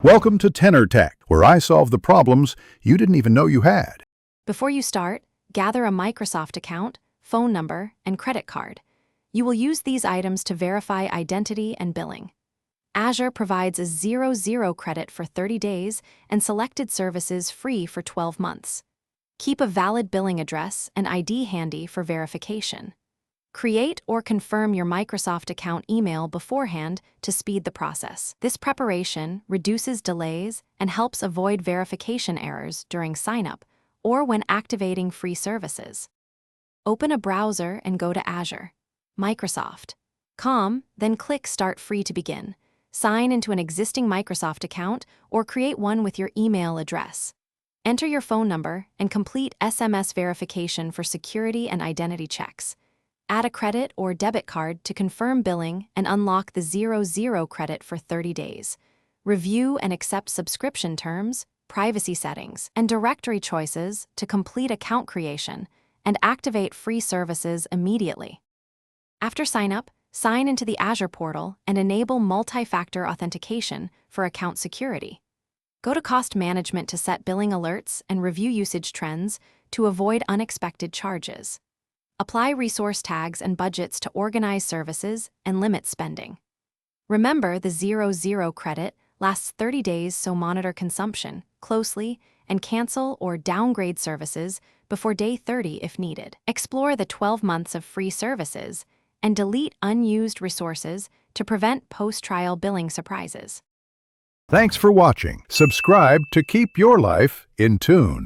Welcome to Tenor Tech, where I solve the problems you didn't even know you had. Before you start, gather a Microsoft account, phone number, and credit card. You will use these items to verify identity and billing. Azure provides a 0 credit for 30 days and selected services free for 12 months. Keep a valid billing address and ID handy for verification. Create or confirm your Microsoft account email beforehand to speed the process. This preparation reduces delays and helps avoid verification errors during sign-up or when activating free services. Open a browser and go to Azure, Microsoft.com, then click Start Free to begin. Sign into an existing Microsoft account or create one with your email address. Enter your phone number and complete SMS verification for security and identity checks. Add a credit or debit card to confirm billing and unlock the 0 credit for 30 days. Review and accept subscription terms, privacy settings, and directory choices to complete account creation and activate free services immediately. After sign-up, sign into the Azure portal and enable multi-factor authentication for account security. Go to Cost Management to set billing alerts and review usage trends to avoid unexpected charges. Apply resource tags and budgets to organize services and limit spending. Remember, the 0 credit lasts 30 days, so monitor consumption closely and cancel or downgrade services before day 30 if needed. Explore the 12 months of free services and delete unused resources to prevent post-trial billing surprises. Thanks for watching. Subscribe to keep your life in tune.